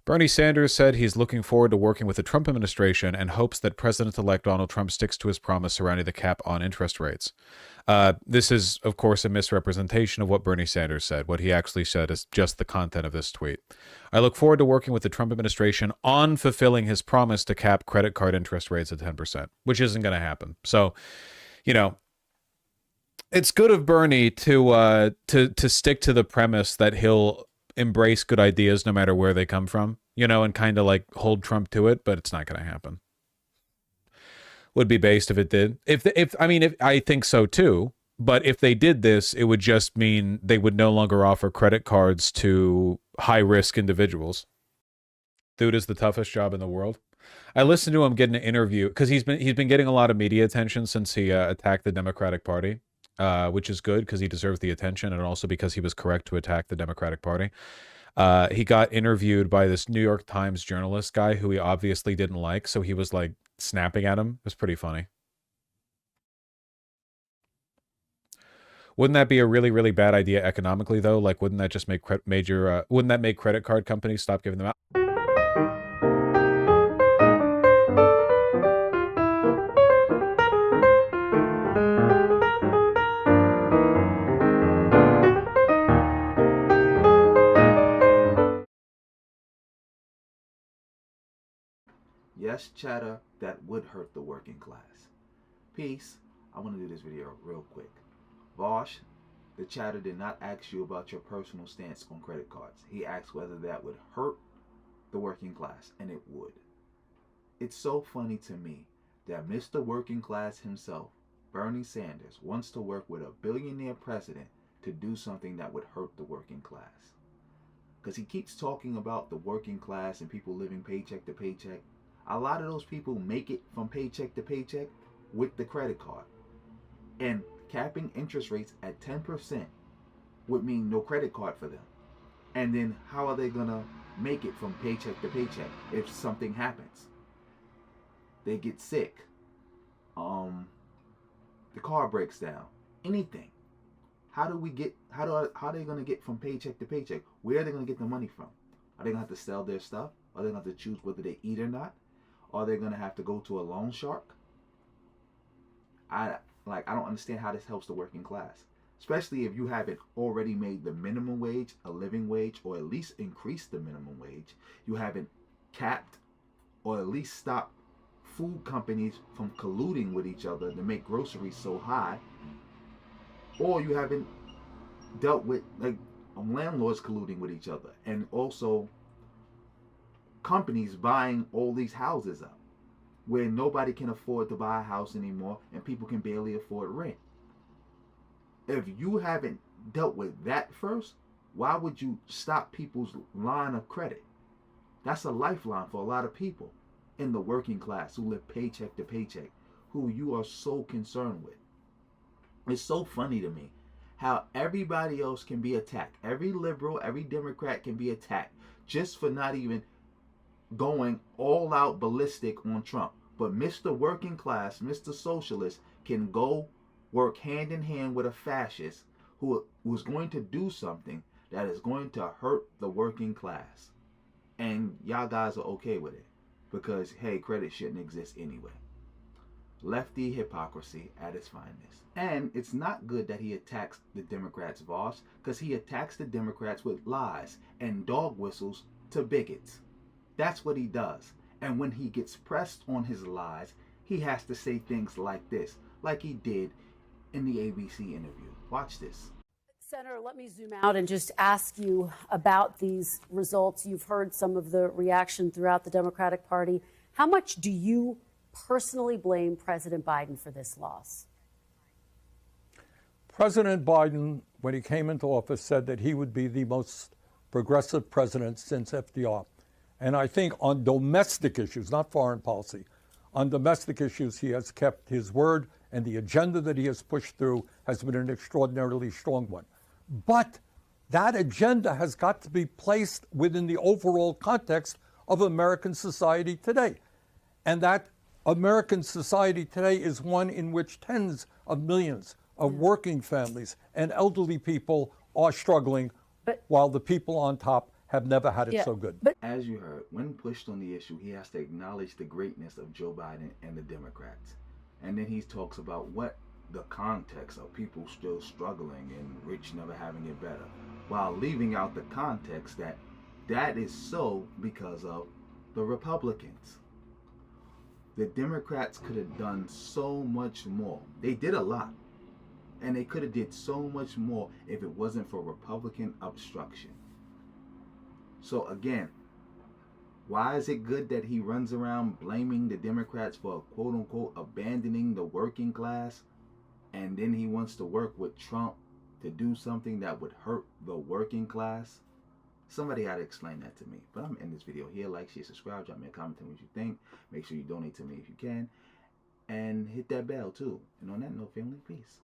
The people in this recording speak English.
Bernie Sanders said he's looking forward to working with the Trump administration and hopes that President-elect Donald Trump sticks to his promise surrounding the cap on interest rates. This is, of course, a misrepresentation of what Bernie Sanders said. What he actually said is just the content of this tweet. I look forward to working with the Trump administration on fulfilling his promise to cap credit card interest rates at 10%, which isn't going to happen. So, it's good of Bernie to stick to the premise that he'll embrace good ideas no matter where they come from, and kind of like hold Trump to it, but it's not going to happen. Would be based if it did. If I think so too, but if they did this, it would just mean they would no longer offer credit cards to high-risk individuals. Dude is the toughest job in the world. I listened to him get an interview because he's been getting a lot of media attention since he attacked the Democratic Party. Which is good because he deserves the attention and also because he was correct to attack the Democratic Party. He got interviewed by this New York Times journalist guy who he obviously didn't like, so he was like snapping at him. It was pretty funny. Wouldn't that be a really, really bad idea economically, though? Like, wouldn't that just make wouldn't that make credit card companies stop giving them out? Yes, chatter that would hurt the working class. Peace. I want to do this video real quick. Vosh, the chatter did not ask you about your personal stance on credit cards. He asked whether that would hurt the working class, and it would. It's so funny to me that Mr. Working Class himself, Bernie Sanders, wants to work with a billionaire president to do something that would hurt the working class. Because he keeps talking about the working class and people living paycheck to paycheck. A lot of those people make it from paycheck to paycheck with the credit card. And capping interest rates at 10% would mean no credit card for them. And then how are they going to make it from paycheck to paycheck if something happens? They get sick. The car breaks down. Anything. How are they going to get from paycheck to paycheck? Where are they going to get the money from? Are they going to have to sell their stuff? Are they going to have to choose whether they eat or not? Are they going to have to go to a loan shark? I don't understand how this helps the working class. Especially if you haven't already made the minimum wage a living wage, or at least increased the minimum wage. You haven't capped or at least stopped food companies from colluding with each other to make groceries so high. Or you haven't dealt with landlords colluding with each other. And also companies buying all these houses up where nobody can afford to buy a house anymore and people can barely afford rent. If you haven't dealt with that first, why would you stop people's line of credit? That's a lifeline for a lot of people in the working class who live paycheck to paycheck, who you are so concerned with. It's so funny to me how everybody else can be attacked. Every liberal, every Democrat can be attacked just for not even going all out ballistic on Trump. But Mr. Working Class, Mr. Socialist can go work hand in hand with a fascist who's going to do something that is going to hurt the working class. And y'all guys are okay with it because, hey, credit shouldn't exist anyway. Lefty hypocrisy at its finest. And it's not good that he attacks the Democrats, Voss, because he attacks the Democrats with lies and dog whistles to bigots. That's what he does. And when he gets pressed on his lies, he has to say things like this, like he did in the ABC interview. Watch this. Senator, let me zoom out and just ask you about these results. You've heard some of the reaction throughout the Democratic Party. How much do you personally blame President Biden for this loss? President Biden, when he came into office, said that he would be the most progressive president since FDR. And I think on domestic issues, not foreign policy, on domestic issues, he has kept his word, and the agenda that he has pushed through has been an extraordinarily strong one. But that agenda has got to be placed within the overall context of American society today. And that American society today is one in which tens of millions of working families and elderly people are struggling, while the people on top have never had it so good. as you heard, when pushed on the issue, he has to acknowledge the greatness of Joe Biden and the Democrats. And then he talks about what the context of people still struggling and rich never having it better, while leaving out the context that that is so because of the Republicans. The Democrats could have done so much more. They did a lot. And they could have did so much more if it wasn't for Republican obstruction. So again, why is it good that he runs around blaming the Democrats for quote unquote abandoning the working class, and then he wants to work with Trump to do something that would hurt the working class? Somebody had to explain that to me. But I'm in this video here. Like, share, subscribe, drop me a comment, tell me what you think. Make sure you donate to me if you can. And hit that bell too. And on that note, family, peace.